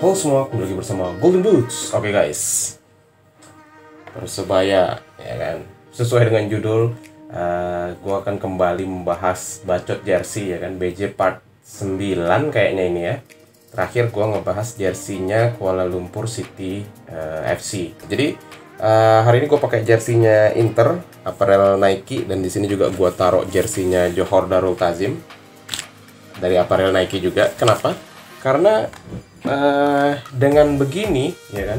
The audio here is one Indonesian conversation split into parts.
Halo semua, kembali lagi bersama Golden Boots. Oke guys, Persebaya, ya kan. Sesuai dengan judul, gue akan kembali membahas bacot jersey, ya kan. BJ Part 9 kayaknya ini ya. Terakhir gue ngebahas jersinya Kuala Lumpur City FC. Jadi hari ini gue pakai jersinya Inter, apparel Nike, dan di sini juga gue taruh jersinya Johor Darul Ta'zim dari apparel Nike juga. Kenapa? Karena dengan begini, ya kan,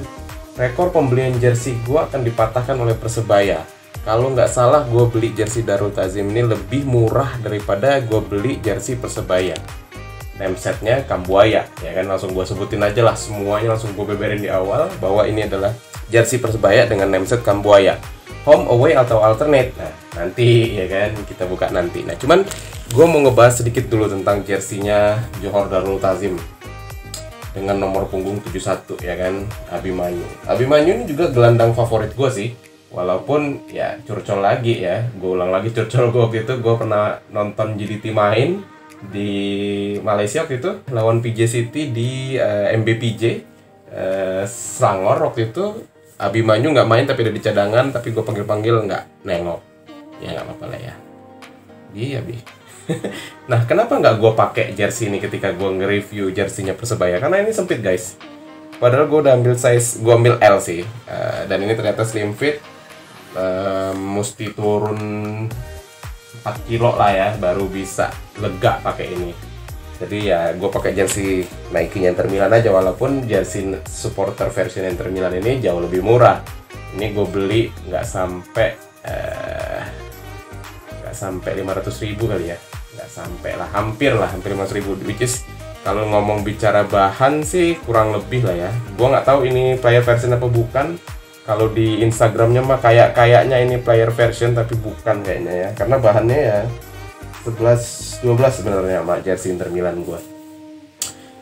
rekor pembelian jersey gue akan dipatahkan oleh Persebaya. Kalau nggak salah, gue beli jersey Darul Ta'zim ini lebih murah daripada gue beli jersey Persebaya. Namesetnya Kambuaya, ya kan, langsung gue sebutin aja lah semuanya, langsung gue beberin di awal bahwa ini adalah jersey Persebaya dengan nameset Kambuaya. Home, away, atau alternate. Nah, nanti ya kan kita buka nanti. Nah, cuman gue mau ngebahas sedikit dulu tentang jersinya Johor Darul Ta'zim dengan nomor punggung 71, ya kan, Abimanyu. Abimanyu ini juga gelandang favorit gue sih. Walaupun ya curcol lagi ya. Gue ulang lagi curcol gue waktu itu. Gue pernah nonton JDT main di Malaysia waktu itu lawan PJ City di MBPJ Selangor waktu itu. Abimanyu nggak main tapi ada di cadangan, tapi gue panggil-panggil nggak nengok. Ya nggak apa-apa lah ya. Iya, Bi. Nah, kenapa nggak gue pakai jersey ini ketika gue nge-review jersinya Persebaya? Karena ini sempit, guys. Padahal gue udah ambil size, gue ambil L sih. Dan ini ternyata slim fit. Mesti turun 4 kilo lah ya, baru bisa lega pakai ini. Jadi ya gue pakai jersey Nike-nya Inter Milan aja, walaupun jersey supporter versi Inter Milan ini jauh lebih murah. Ini gue beli nggak sampai 500.000 kali ya, nggak sampai lah, hampir 500.000, which is kalau ngomong bicara bahan sih kurang lebih lah ya. Gue nggak tahu ini player version apa bukan. Kalau di Instagramnya mah kayaknya ini player version, tapi bukan kayaknya ya, karena bahannya ya 11-12 sebenarnya sama jersey Inter Milan gue.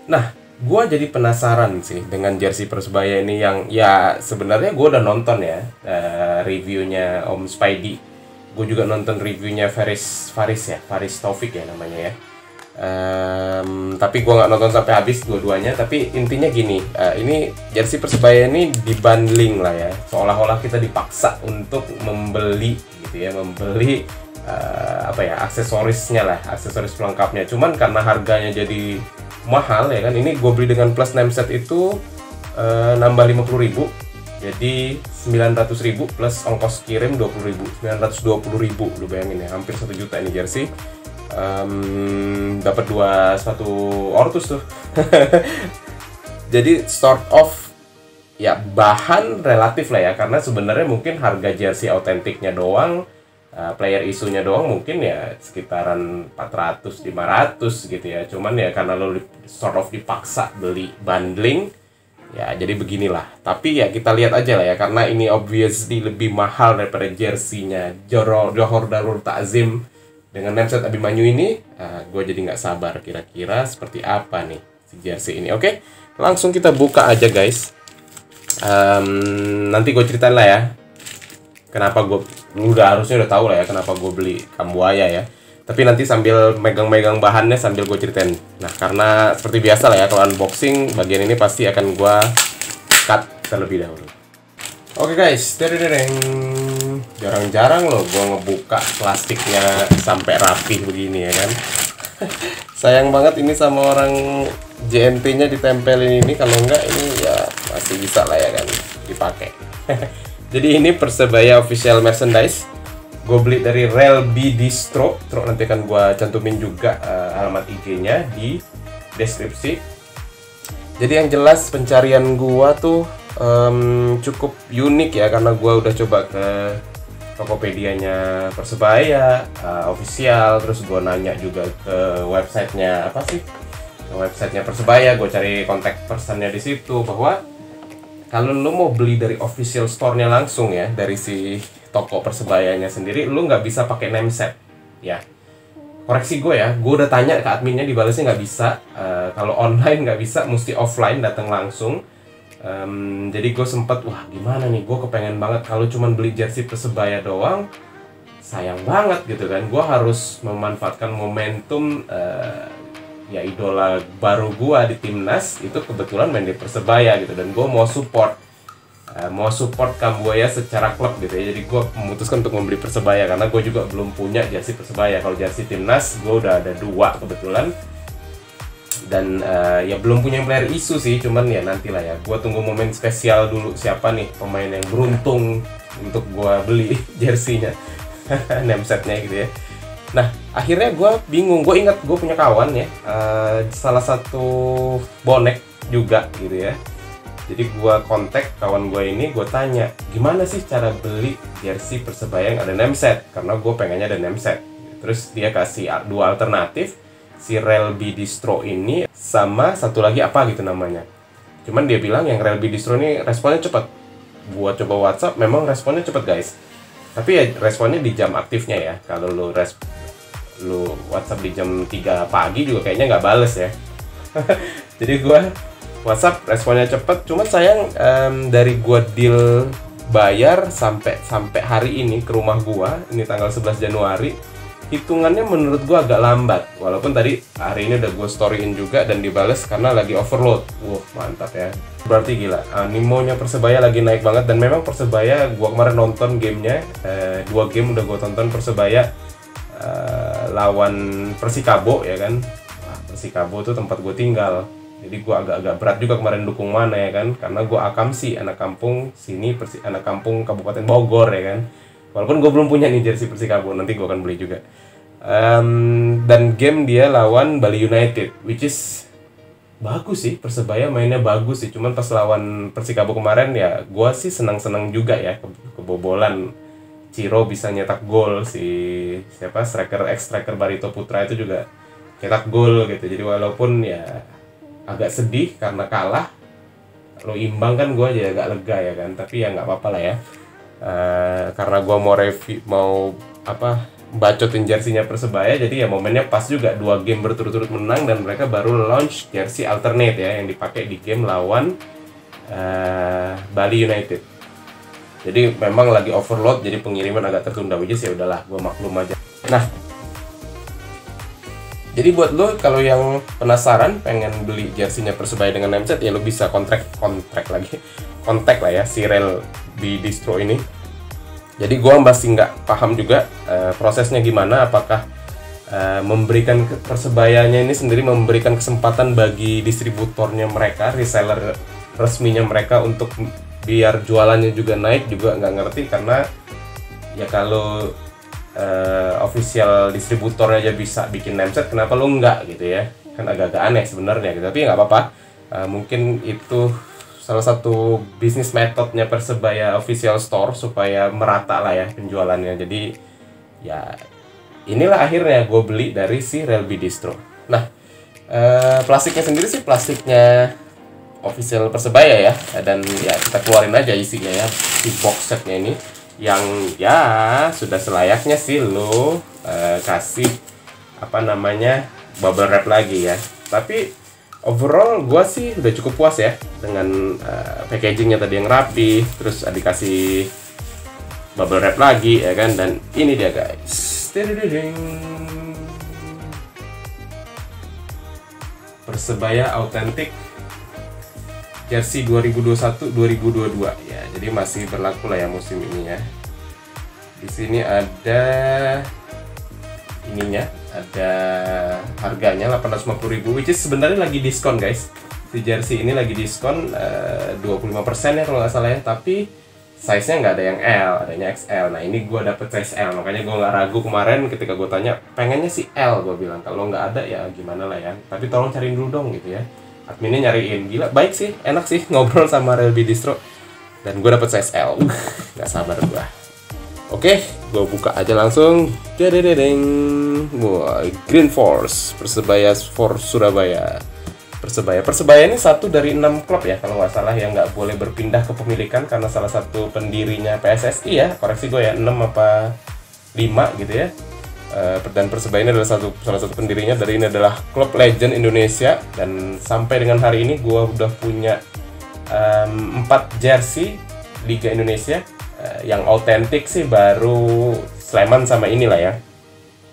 Nah, gue jadi penasaran sih dengan jersey Persebaya ini yang ya sebenarnya gue udah nonton ya reviewnya Om Spidey. Gue juga nonton reviewnya Faris Taufik ya namanya ya. Tapi gue nggak nonton sampai habis dua-duanya. Tapi intinya gini, ini jersey Persebaya ini dibundling lah ya, seolah-olah kita dipaksa untuk membeli gitu ya, membeli aksesorisnya lah, aksesoris pelengkapnya. Cuman karena harganya jadi mahal ya kan, ini gue beli dengan plus nameset itu nambah 50.000. Jadi 900.000 plus ongkos kirim 20.000, 920.000. Lu bayangin ya, hampir 1 juta ini jersey. Dapat 2 sepatu Ortus tuh. Jadi sort of ya bahan relatif lah ya, karena sebenarnya mungkin harga jersey autentiknya doang, player isunya doang mungkin ya sekitaran 400-500 gitu ya. Cuman ya karena lo sort of dipaksa beli bundling, ya jadi beginilah. Tapi ya kita lihat aja lah ya, karena ini obviously lebih mahal daripada jersinya Johor Darul Ta'zim dengan nameset Abimanyu ini. Gue jadi nggak sabar kira-kira seperti apa nih si jersey ini. Oke, langsung kita buka aja guys. Nanti gue ceritain lah ya kenapa lu harusnya udah tahu lah ya kenapa gue beli Kambuaya ya. Tapi nanti sambil megang-megang bahannya sambil gue ceritain. Nah, karena seperti biasa lah ya, kalau unboxing bagian ini pasti akan gue cut terlebih dahulu. Oke guys, jarang-jarang loh gue ngebuka plastiknya sampai rapih begini ya kan. Sayang banget ini sama orang JNT-nya ditempelin ini, kalau enggak ini ya masih bisa lah ya kan dipakai. Jadi ini Persebaya official merchandise. Gue beli dari Relby Distro. Nanti akan gue cantumin juga alamat IG-nya di deskripsi. Jadi yang jelas pencarian gue tuh cukup unik ya, karena gue udah coba ke Tokopedia-nya Persebaya official, terus gue nanya juga ke websitenya websitenya Persebaya. Gue cari kontak personnya di situ, bahwa kalau lo mau beli dari official store-nya langsung ya, dari si toko Persebayanya sendiri, lu nggak bisa pakai nameset ya. Koreksi gue ya, gue udah tanya ke adminnya, dibalasnya nggak bisa. Kalau online nggak bisa, mesti offline, datang langsung. Jadi gue sempet, wah gimana nih, gue kepengen banget kalau cuman beli jersey Persebaya doang, sayang banget gitu kan. Gue harus memanfaatkan momentum ya idola baru gue di timnas itu kebetulan main di Persebaya gitu, dan gue mau support Kambuaya secara klub gitu ya. Jadi gue memutuskan untuk membeli Persebaya karena gue juga belum punya jersey Persebaya. Kalau jersey timnas gue udah ada 2 kebetulan, dan ya belum punya player isu sih, cuman ya nantilah ya, gue tunggu momen spesial dulu, siapa nih pemain yang beruntung untuk gue beli jersey-nya namesetnya gitu ya. Nah akhirnya gue bingung, gue ingat gue punya kawan ya, salah satu bonek juga gitu ya. Jadi gue kontak kawan gue ini, gue tanya gimana sih cara beli jersey Persebaya yang ada nameset, karena gue pengennya ada nameset. Terus dia kasih 2 alternatif, si Relby Distro ini sama satu lagi apa gitu namanya. Cuman dia bilang yang Relby Distro ini responnya cepet. Gua coba WhatsApp, memang responnya cepet guys. Tapi ya responnya di jam aktifnya ya. Kalau lu WhatsApp di jam 3 pagi juga kayaknya nggak bales ya. Jadi gua WhatsApp responnya cepet. Cuma sayang dari gua deal bayar sampai hari ini ke rumah gua, ini tanggal 11 Januari, hitungannya menurut gua agak lambat. Walaupun tadi hari ini udah gue storyin juga dan dibales karena lagi overload. Mantap ya. Berarti gila, animonya Persebaya lagi naik banget. Dan memang Persebaya, gua kemarin nonton gamenya, 2 game udah gua tonton Persebaya lawan Persikabo ya kan. Persikabo tuh tempat gue tinggal, jadi gue agak-agak berat juga kemarin dukung mana ya kan, karena gue Akamsi, anak kampung sini, anak kampung Kabupaten Bogor ya kan. Walaupun gue belum punya nih jersey Persikabo, nanti gue akan beli juga. Dan game dia lawan Bali United, which is bagus sih, Persebaya mainnya bagus sih. Cuman pas lawan Persikabo kemarin ya, gue sih senang-senang juga ya, kebobolan Ciro bisa nyetak gol, si siapa striker Barito Putra itu juga cetak gol gitu. Jadi walaupun ya agak sedih karena kalah, lo imbang kan gue aja agak lega ya kan. Tapi ya nggak apa-apa lah ya. Karena gue mau bacotin jersey-nya Persebaya, jadi ya momennya pas juga, 2 game berturut-turut menang dan mereka baru launch jersey alternate ya yang dipakai di game lawan Bali United. Jadi memang lagi overload, jadi pengiriman agak tertunda, which is ya udahlah, gue maklum aja. Nah, jadi buat lo kalau yang penasaran pengen beli jersey-nya Persebaya dengan nameset, ya lo bisa kontak lah ya si Relby Distro ini. Jadi gue masih nggak paham juga prosesnya gimana, apakah memberikan Persebayanya ini sendiri memberikan kesempatan bagi distributornya mereka, reseller resminya mereka untuk biar jualannya juga naik, juga nggak ngerti. Karena ya kalau official distributor aja bisa bikin nameset, kenapa lo nggak gitu ya, kan agak-agak aneh sebenarnya gitu. Tapi ya nggak apa-apa, mungkin itu salah satu bisnis metodenya Persebaya official store supaya merata lah ya penjualannya. Jadi ya inilah akhirnya gue beli dari si Relby Distro. Nah plastiknya sendiri sih plastiknya official Persebaya ya, dan ya kita keluarin aja isinya ya, si box setnya ini yang ya sudah selayaknya sih lo kasih bubble wrap lagi ya. Tapi overall gue sih udah cukup puas ya dengan packagingnya tadi yang rapi, terus dikasih bubble wrap lagi ya kan. Dan ini dia guys, Persebaya Authentic jersey 2021-2022 ya, jadi masih berlaku lah ya musim ini ya. Di sini ada ininya, ada harganya 850.000, which is sebenarnya lagi diskon guys. Si jersey ini lagi diskon 25% ya kalau nggak salah ya, tapi size-nya nggak ada yang L, adanya XL. Nah ini gue dapet size L, makanya gue nggak ragu kemarin ketika gue tanya pengennya si L, gue bilang kalau nggak ada ya gimana lah ya, tapi tolong cariin dulu dong gitu ya. Adminnya nyariin, gila baik sih, enak sih ngobrol sama Relby Distro, dan gue dapet size L. Nggak sabar gue. Oke, gue buka aja langsung. Wah, Green Force Persebaya Force Surabaya. Persebaya ini satu dari 6 klub ya kalau nggak salah yang nggak boleh berpindah kepemilikan karena salah satu pendirinya PSSI ya, koreksi gue ya, 6 apa 5 gitu ya. Dan Persebaya ini adalah salah satu pendirinya. Dari ini adalah klub legend Indonesia, dan sampai dengan hari ini gue udah punya 4 jersey Liga Indonesia. Yang autentik sih baru Sleman sama inilah ya.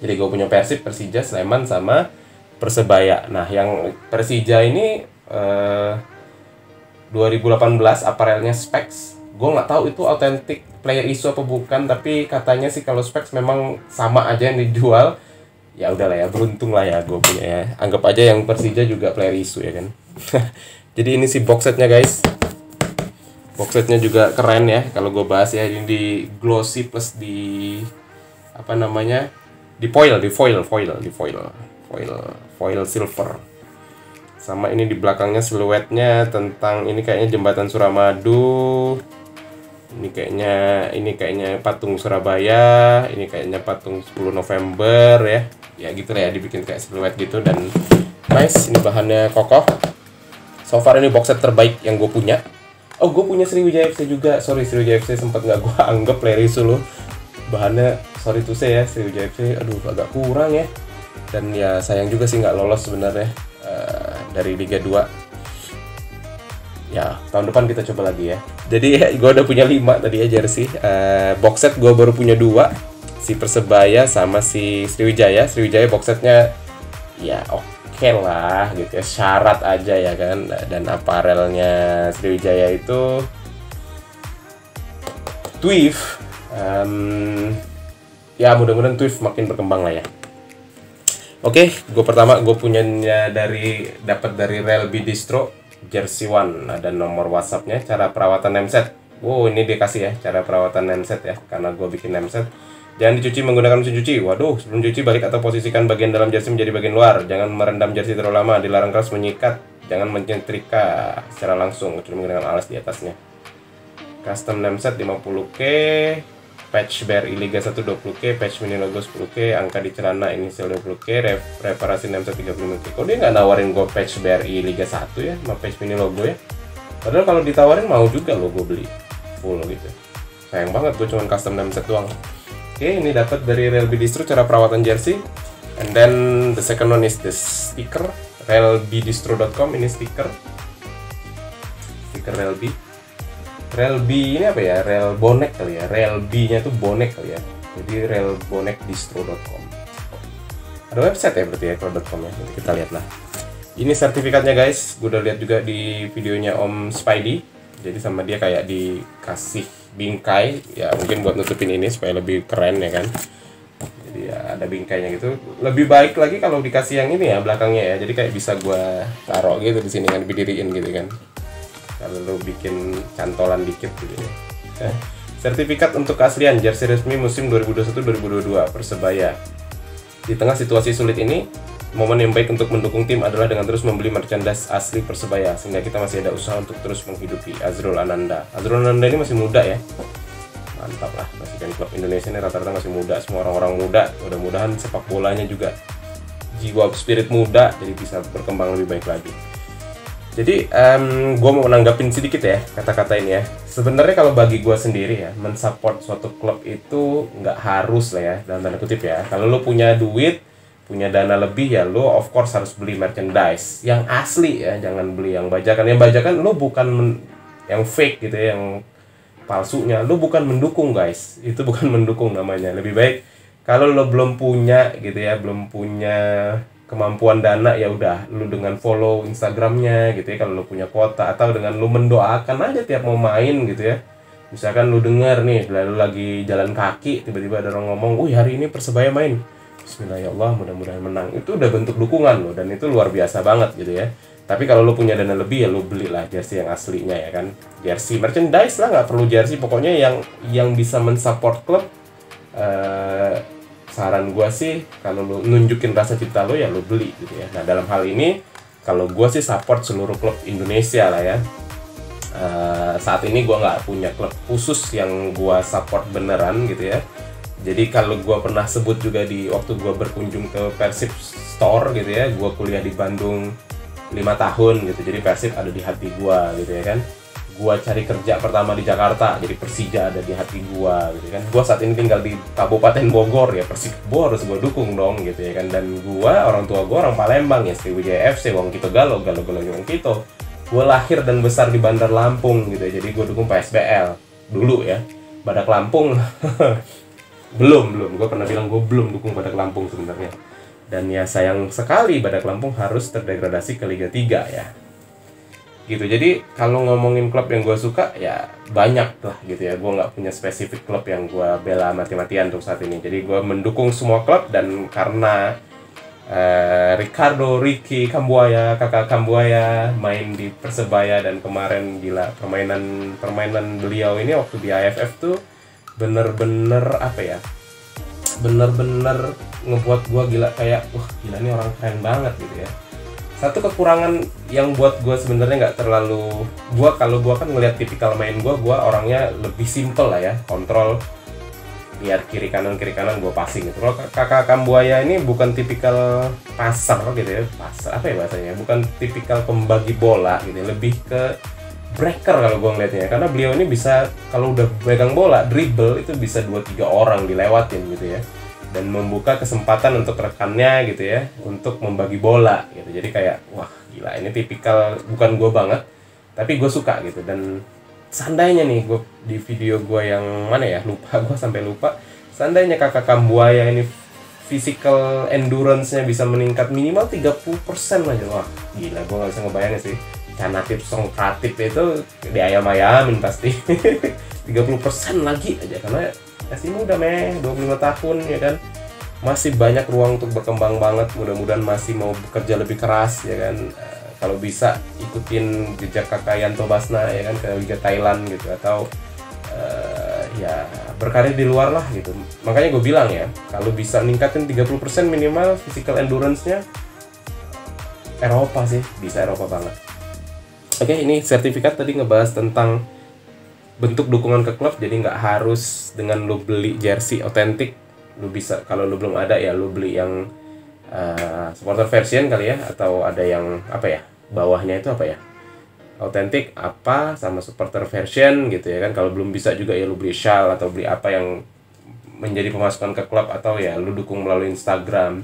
Jadi gue punya Persib, Persija, Sleman sama Persebaya. Nah, yang Persija ini 2018 aparelnya Specs. Gue nggak tahu itu authentic player issue apa bukan, tapi katanya sih kalau Specs memang sama aja yang dijual. Ya udahlah ya, beruntung lah ya gue punya ya. Anggap aja yang Persija juga player issue ya kan. Jadi ini sih box setnya guys. Box setnya juga keren ya kalau gue bahas ya. Ini di glossy plus di apa namanya, di foil silver. Sama ini di belakangnya siluetnya tentang ini kayaknya jembatan Suramadu. Ini kayaknya patung Surabaya. Ini kayaknya patung 10 November ya. Ya gitu lah ya, dibikin kayak siluet gitu dan nice. Ini bahannya kokoh. So far ini box set terbaik yang gue punya. Oh, gue punya Sriwijaya FC juga. Sorry, Sriwijaya FC sempat nggak gue anggap player issue loh. Bahannya sorry to say ya, Sriwijaya FC aduh agak kurang ya. Dan ya sayang juga sih nggak lolos sebenarnya dari Liga 2. Ya, tahun depan kita coba lagi ya. Jadi gue udah punya 5 tadi ya jersey. Box set gue baru punya 2. Si Persebaya sama si Sriwijaya. Sriwijaya box setnya ya oke lah gitu ya. Syarat aja ya kan. Dan aparelnya Sriwijaya itu Twift. Ya mudah-mudahan Twift makin berkembang lah ya. Oke, gue punyanya dapat dari Relby Distro Jersey One. Ada nomor WhatsApp-nya, cara perawatan nameset. Wow, ini dikasih ya cara perawatan nameset ya, karena gue bikin nameset. Jangan dicuci menggunakan mesin cuci. Waduh, sebelum cuci balik atau posisikan bagian dalam jersey menjadi bagian luar. Jangan merendam jersey terlalu lama. Dilarang keras menyikat. Jangan menyetrika secara langsung kecuali menggunakan alas di atasnya. Custom nameset 50K. Patch BRI Liga 1 20K, patch mini logo 10K, angka di celana inisial 20K, reparasi nameset 35K. Kok dia nggak nawarin gue patch BRI Liga 1 ya, sama patch mini logo ya? Padahal kalau ditawarin mau juga lo gue beli full gitu. Sayang banget gue cuma custom nameset doang. Oke, ini dapat dari Relby Distro cara perawatan jersey. And then the second one is the sticker, relbydistro.com. Ini stiker Relby. Relby ini apa ya? Rel bonek kali ya. Relby-nya itu bonek kali ya. Jadi relbonekdistro.com. Ada website ya berarti ya kalau .com ya. Nanti kita lihat lah. Ini sertifikatnya guys. Gue udah lihat juga di videonya Om Spidey. Jadi sama dia kayak dikasih bingkai ya, mungkin buat nutupin ini supaya lebih keren ya kan. Jadi ya ada bingkainya gitu. Lebih baik lagi kalau dikasih yang ini ya belakangnya ya. Jadi kayak bisa gue taruh gitu di sini kan, berdiriin gitu kan. Kalau lo bikin cantolan dikit gitu ya. Sertifikat untuk keaslian jersey resmi musim 2021-2022 Persebaya. Di tengah situasi sulit ini, momen yang baik untuk mendukung tim adalah dengan terus membeli merchandise asli Persebaya, sehingga kita masih ada usaha untuk terus menghidupi. Azrul Ananda. Azrul Ananda ini masih muda ya. Mantap lah, presiden klub Indonesia ini rata-rata masih muda, semua orang-orang muda. Mudah-mudahan sepak bolanya juga jiwa spirit muda, jadi bisa berkembang lebih baik lagi. Jadi gue mau nanggapin sedikit ya kata-kata ini ya. Sebenarnya kalau bagi gue sendiri ya, mensupport suatu klub itu nggak harus lah ya, dalam tanda kutip ya. Kalau lo punya duit, punya dana lebih ya lo of course harus beli merchandise yang asli ya, jangan beli yang bajakan. Yang bajakan lo bukan yang fake gitu ya, yang palsunya. Lo bukan mendukung guys, itu bukan mendukung namanya. Lebih baik kalau lo belum punya gitu ya, belum punya kemampuan dana ya udah lu dengan follow Instagramnya gitu ya kalau lu punya kuota, atau dengan lu mendoakan aja tiap mau main gitu ya. Misalkan lu denger nih lalu lagi jalan kaki tiba-tiba ada orang ngomong, "Wih, hari ini Persebaya main." Bismillah ya Allah, mudah-mudahan menang. Itu udah bentuk dukungan lo dan itu luar biasa banget gitu ya. Tapi kalau lu punya dana lebih ya lu belilah jersey yang aslinya ya kan. Jersey merchandise lah, nggak perlu jersey, pokoknya yang bisa mensupport klub. Saran gue sih kalau lo nunjukin rasa cinta lo ya lo beli gitu ya. Nah dalam hal ini kalau gue sih support seluruh klub Indonesia lah ya. Saat ini gue nggak punya klub khusus yang gue support beneran gitu ya. Jadi kalau gue pernah sebut juga di waktu gue berkunjung ke Persib Store gitu ya, gue kuliah di Bandung 5 tahun gitu, jadi Persib ada di hati gue gitu ya kan. Gua cari kerja pertama di Jakarta, jadi Persija ada di hati gua gitu kan. Gua saat ini tinggal di Kabupaten Bogor ya, Persib gua harus gua dukung dong gitu ya kan. Dan gua, orang tua gua orang Palembang ya, Sriwijaya FC, wong Kito Galo wong Kito. Gua lahir dan besar di Bandar Lampung gitu ya, jadi gua dukung PSBL dulu ya. Badak Lampung belum, gua pernah bilang gua belum dukung Badak Lampung sebenarnya. Dan ya sayang sekali Badak Lampung harus terdegradasi ke Liga 3 ya. Gitu. Jadi kalau ngomongin klub yang gue suka ya banyak lah gitu ya. Gue nggak punya spesifik klub yang gue bela mati-matian untuk saat ini. Jadi gue mendukung semua klub, dan karena Ricky Kambuaya, kakak Kambuaya main di Persebaya, dan kemarin gila permainan beliau ini waktu di AFF tuh bener-bener apa ya, bener-bener ngebuat gua gila, kayak wah gila ini orang keren banget gitu ya. Satu kekurangan yang buat gua sebenarnya nggak terlalu, kalau gua kan ngelihat tipikal main gua orangnya lebih simple lah ya, kontrol, lihat kiri kanan gue passing gitu. Kalau kakak Kambuaya ini bukan tipikal passer gitu ya, passer apa ya bahasanya, bukan tipikal pembagi bola gitu ya, lebih ke breaker kalau gue ngeliatnya, karena beliau ini bisa kalau udah pegang bola dribble itu bisa 2-3 orang dilewatin gitu ya, dan membuka kesempatan untuk rekannya gitu ya untuk membagi bola gitu. Jadi kayak wah gila, ini tipikal bukan gue banget tapi gue suka gitu. Dan seandainya nih gue di video gue yang mana ya, gue sampai lupa, seandainya kakak Kambuaya ini physical endurance-nya bisa meningkat minimal 30% aja, wah gila, gue gak bisa ngebayangin sih. Canatip Songkratip itu di ayam-ayamin pasti 30% lagi aja, karena masih muda 25 tahun ya kan, masih banyak ruang untuk berkembang banget. Mudah-mudahan masih mau bekerja lebih keras ya kan. Kalau bisa ikutin jejak kakak Yanto Basna ya kan, ke Liga Thailand gitu, atau ya berkarir di luar lah gitu. Makanya gue bilang ya, kalau bisa ningkatin 30% minimal physical endurance-nya, Eropa sih, bisa Eropa banget. Oke, ini sertifikat tadi ngebahas tentang bentuk dukungan ke klub, jadi nggak harus dengan lo beli jersey otentik. Lo bisa, kalau lo belum ada ya lo beli yang supporter version kali ya, atau ada yang apa ya, bawahnya itu apa ya, autentik apa sama supporter version gitu ya kan. Kalau belum bisa juga ya lu beli shawl atau beli apa yang menjadi pemasukan ke klub, atau ya lu dukung melalui Instagram.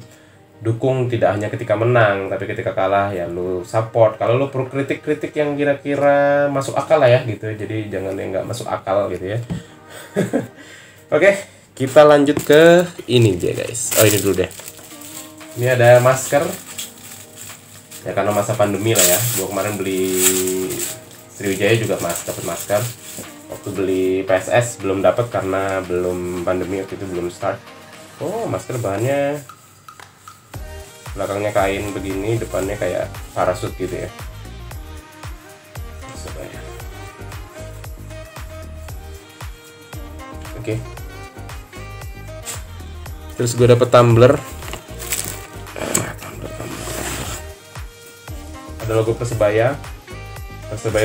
Dukung tidak hanya ketika menang tapi ketika kalah ya lu support. Kalau lu perlu kritik-kritik yang kira-kira masuk akal lah ya gitu, jadi jangan yang nggak masuk akal gitu ya. Oke, kita lanjut ke ini dia guys. Oh ini dulu deh, ini ada masker ya, karena masa pandemi lah ya. Gua kemarin beli Sriwijaya juga dapat masker. Waktu beli PSS belum dapat karena belum pandemi, waktu itu belum start. Oh, masker bahannya belakangnya kain begini, depannya kayak parasut gitu ya. Oke. Terus gue dapet tumbler. Ada logo Persebaya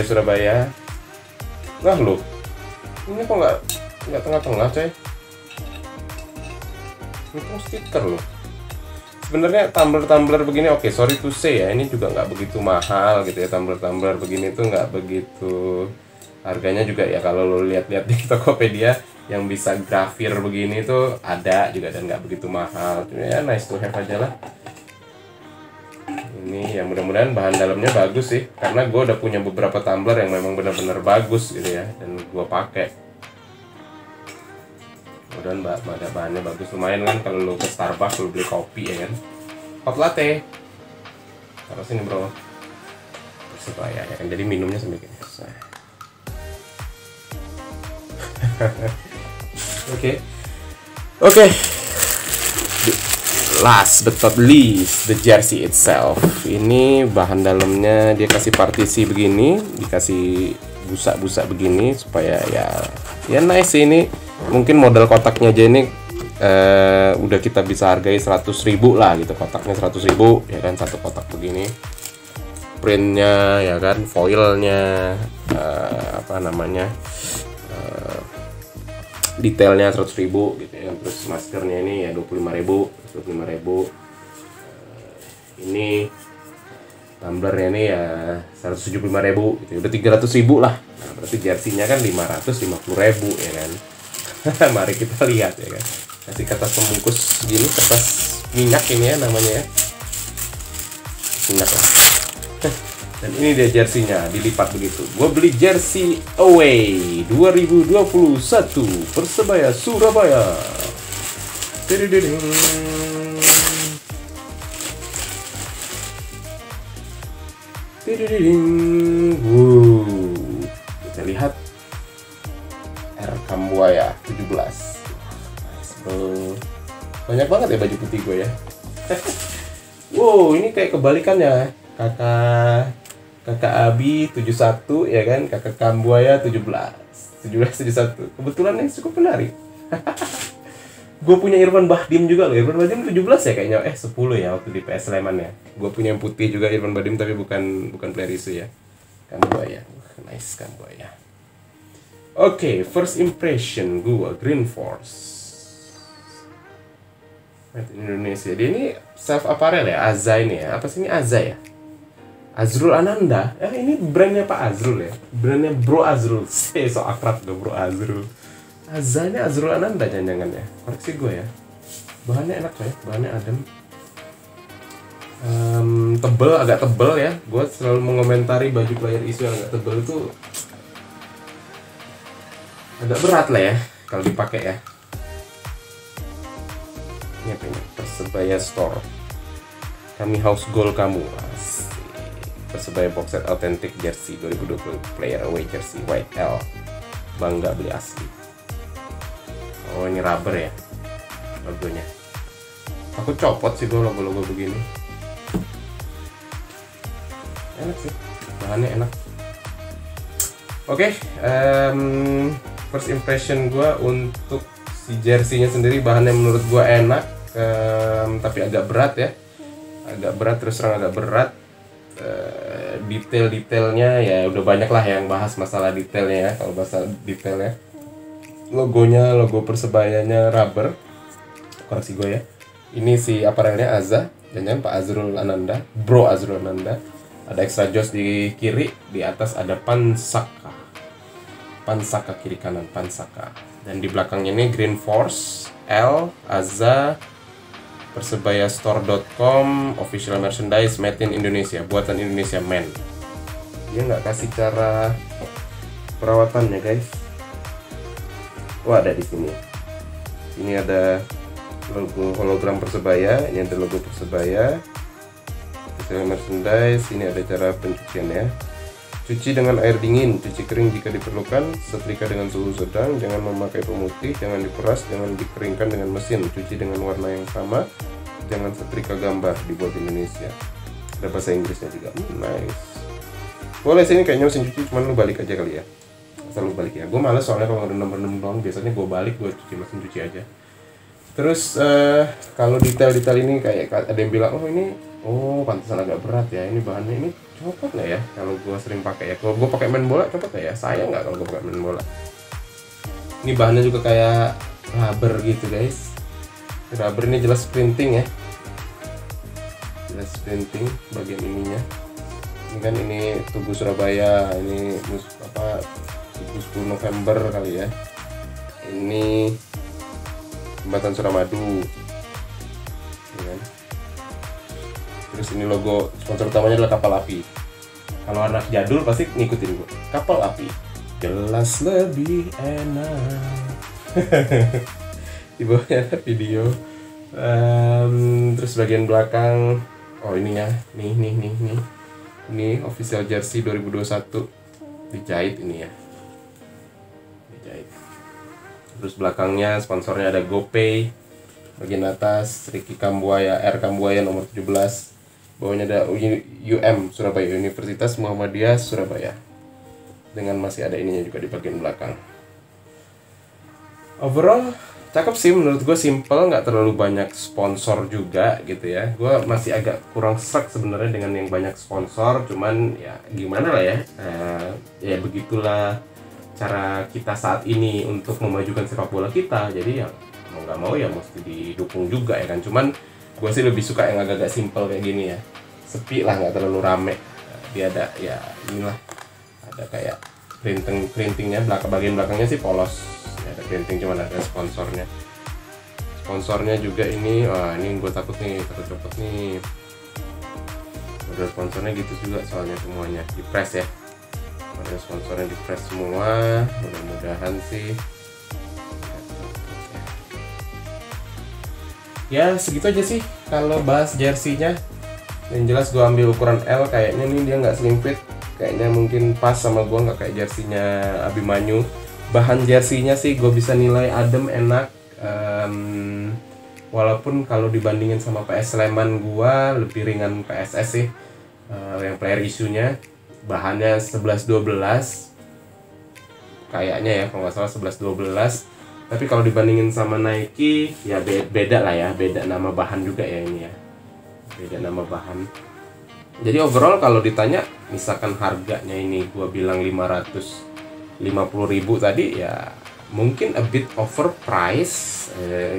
Surabaya. Nah lu, ini kok nggak tengah-tengah coy? Itu stiker loh. Sebenarnya tumbler begini oke, sorry to say ya, ini juga nggak begitu mahal gitu ya. Tumbler begini tuh nggak begitu, harganya juga ya kalau lo lihat-lihat di Tokopedia yang bisa grafir begini tuh ada juga, dan nggak begitu mahal. Cuma ya nice to have aja lah. Ini ya mudah-mudahan bahan dalamnya bagus sih, karena gue udah punya beberapa tumbler yang memang benar-benar bagus gitu ya, dan gue pakai. Mudah-mudahan ada bahannya bagus, lumayan kan kalau lo ke Starbucks lo beli kopi ya kan, hot latte, taruh sini bro, Persebaya ya kan, jadi minumnya sambil gini. Oke. Last but not least, the jersey itself. Ini bahan dalamnya dia kasih partisi begini, dikasih busa-busa begini supaya ya nice sih. Ini mungkin model kotaknya aja ini udah kita bisa hargai 100.000 lah gitu, kotaknya 100.000 ya kan, satu kotak begini. Printnya ya kan, foilnya apa namanya, detailnya 100.000 gitu ya. Terus maskernya ini ya 25.000. Ini tumblernya ini ya 175.000 gitu, udah 300.000 lah. Nah, berarti jersey-nya kan 550.000 ya kan. Mari kita lihat ya kan. Kasih kertas pembungkus gini, kertas minyak ini ya namanya ya, minyak lah. Dan ini dia jersey-nya dilipat begitu. Gue beli jersey away 2021 Persebaya Surabaya. Kita lihat R Kambuaya 17. Banyak banget ya baju putih gue ya. Wow, ini kayak kebalikannya. Kakak Abi 71 ya kan, kakak Kambuaya 17 71. Kebetulan yang cukup menarik. Gue punya Irfan Bahdim juga loh. Irfan Bahdim 17 ya kayaknya. 10 ya waktu di PS Sleman ya. Gue punya yang putih juga Irfan Bahdim, tapi bukan player isu ya. Kambuaya. Nice Kambuaya. Oke, first impression gue Green Force. Made in Indonesia. Dia ini self apparel ya, Aza ini ya. Apa sih ini Aza ya? Azrul Ananda. Ini brandnya Pak Azrul ya. Brandnya Bro Azrul. So akrab tuh Bro Azrul. Aza ini Azrul Ananda jangan-jangan ya. Koreksi gue ya. Bahannya enak ya, bahannya adem. Agak tebel ya. Gue selalu mengomentari baju player isu yang agak tebel itu agak berat lah ya kalau dipakai ya. Ini apa ini? Persebaya Store. Kami house goal kamu. Asik. Persebaya box set authentic jersey 2020 player away jersey white L. Bangga beli asli. Oh, ini rubber ya logonya. Aku copot sih gue logo-logo begini. Enak sih, bahannya enak. Oke, first impression gue untuk si jersey-nya sendiri, bahannya menurut gue enak, tapi agak berat ya. Agak berat, terus terang agak berat. Detail-detailnya ya udah banyak lah yang bahas masalah detailnya ya. Kalau bahasa detailnya, logo Persebayanya rubber. Koreksi gue ya. Ini si apparelnya Aza, jangan Pak Azrul Ananda, Bro Azrul Ananda. Ada extra joss di kiri, di atas ada Pansaka. Pansaka kiri kanan, Pansaka. Dan di belakangnya ini Green Force, L, Aza, persebayastore.com, official merchandise made in Indonesia, buatan Indonesia men. Dia nggak kasih cara perawatannya guys. Wah, ada di sini. Ini ada logo hologram Persebaya, ini ada logo Persebaya. Official merchandise, ini ada cara pencuciannya. Cuci dengan air dingin, cuci kering jika diperlukan, setrika dengan suhu sedang, jangan memakai pemutih, jangan diperas, jangan dikeringkan dengan mesin, cuci dengan warna yang sama, jangan setrika gambar, dibuat Indonesia. Ada bahasa Inggrisnya juga. Nice. Boleh sini kayaknya mesin cuci, cuman lu balik aja kali ya. Asal lu balik ya. Gue males soalnya kalau ngerendam doang, biasanya gue balik, gue cuci mesin cuci aja. Terus kalau detail-detail ini kayak ada yang bilang, pantesan agak berat ya, ini bahannya ini copot nggak ya kalau gue sering pakai ya. Kalau gue pakai main bola copot nggak ya? Sayang nggak kalau gue pakai main bola. Ini bahannya juga kayak rubber gitu guys. Rubber ini jelas printing ya, jelas printing bagian ininya. Ini kan ini Tugu Surabaya, ini Tugu 10 November kali ya. Ini Jembatan Suramadu, ya kan? Terus ini logo sponsor utamanya adalah kapal api. Kalau anak jadul pasti ngikutin gue. Kapal api, jelas lebih enak. Di bawahnya ada video. Terus bagian belakang, ininya, nih. Ini official jersey 2021 dijahit ini ya. Dijahit. Terus belakangnya sponsornya ada GoPay. Bagian atas Ricky Kambuaya, R Kambuaya nomor 17. Bawahnya ada UM Surabaya, Universitas Muhammadiyah Surabaya. Dengan masih ada ininya juga di bagian belakang. Overall cakep sih menurut gue, simple, nggak terlalu banyak sponsor juga gitu ya. Gue masih agak kurang serak sebenarnya dengan yang banyak sponsor, cuman ya gimana lah ya. Ya begitulah cara kita saat ini untuk memajukan sepak bola kita. Jadi ya mau nggak mau ya mesti didukung juga ya kan. Cuman gue sih lebih suka yang agak-agak simple kayak gini ya, sepi lah, nggak terlalu rame. Dia ada ya inilah, ada kayak printingnya, bagian belakangnya sih polos ya, ada printing, cuman ada sponsornya juga ini. Ini gue takut copot nih. Ada sponsornya gitu juga soalnya, semuanya di press ya, ada sponsornya di press semua. Mudah-mudahan sih ya segitu aja sih kalau bahas jersey-nya. Yang jelas gue ambil ukuran L, kayaknya nih dia nggak slim fit, kayaknya mungkin pas sama gue, nggak kayak jersinya Abimanyu. Bahan jersinya sih gue bisa nilai adem, enak. Walaupun kalau dibandingin sama PS Sleman gue lebih ringan PSS sih. Yang player isunya bahannya 11-12 kayaknya ya, kalau nggak salah 11-12. Tapi kalau dibandingin sama Nike ya beda lah ya, beda nama bahan juga ya ini ya, beda nama bahan. Jadi overall kalau ditanya misalkan harganya ini gue bilang 550.000 tadi ya, mungkin a bit overpriced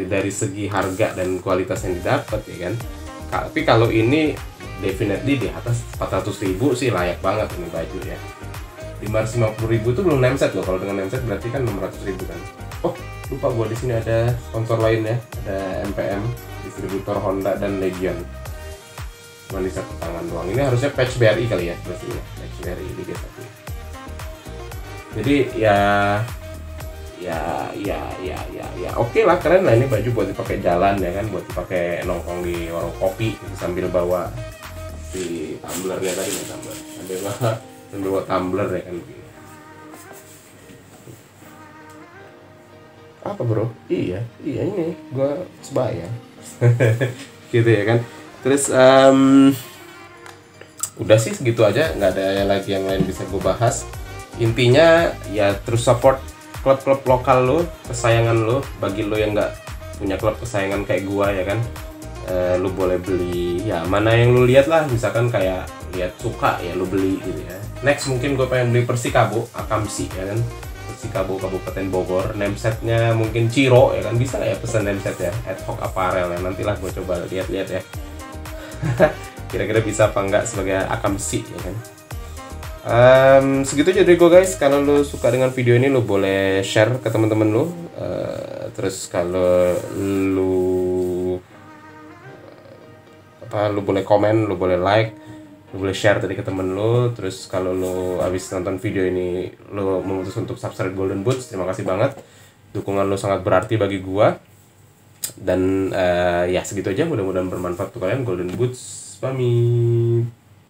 dari segi harga dan kualitas yang didapat ya kan. Tapi kalau ini definitely di atas 400.000 sih layak banget ini baju ya. 550.000 itu belum nameset loh, kalau dengan nameset berarti kan 600.000 kan. Oh lupa gue, di sini ada sponsor lain ya, ada MPM, distributor Honda dan Legion. Cuma di satu tangan doang. Ini harusnya patch BRI kali ya, berarti ya, patch BRI di G1. Jadi ya oke lah, keren lah ini baju buat dipakai jalan ya kan, buat dipakai nongkrong di warung kopi gitu, sambil bawa si tumblernya tadi nih, tumbler sambil bawa tumbler ya kan begini. Apa bro? Iya ini gua sebaya gitu ya kan. Terus udah sih segitu aja, nggak ada lagi yang lain bisa gue bahas. Intinya ya terus support klub-klub lokal lo, kesayangan lo. Bagi lo yang nggak punya klub kesayangan kayak gua ya kan, lo boleh beli ya mana yang lo lihat lah, misalkan kayak lihat suka ya lo beli gitu ya. Next mungkin gue pengen beli Persikabo Akamsi ya kan, Persikabo Kabupaten Bogor. Namesetnya mungkin Ciro ya kan, bisa nggak ya pesan nameset ya, ad hoc apparel ya, nantilah gue coba lihat-lihat ya. Kira-kira bisa apa enggak sebagai Akamsi ya kan. Segitu aja dari gue guys. Kalau lo suka dengan video ini lo boleh share ke teman-teman lo. Terus kalau lo boleh komen, lo boleh like, lo boleh share tadi ke temen lo. Terus kalau lo habis nonton video ini lo memutus untuk subscribe Golden Boots, terima kasih banget, dukungan lo sangat berarti bagi gua. Dan ya segitu aja, mudah-mudahan bermanfaat untuk kalian. Golden Boots pamit.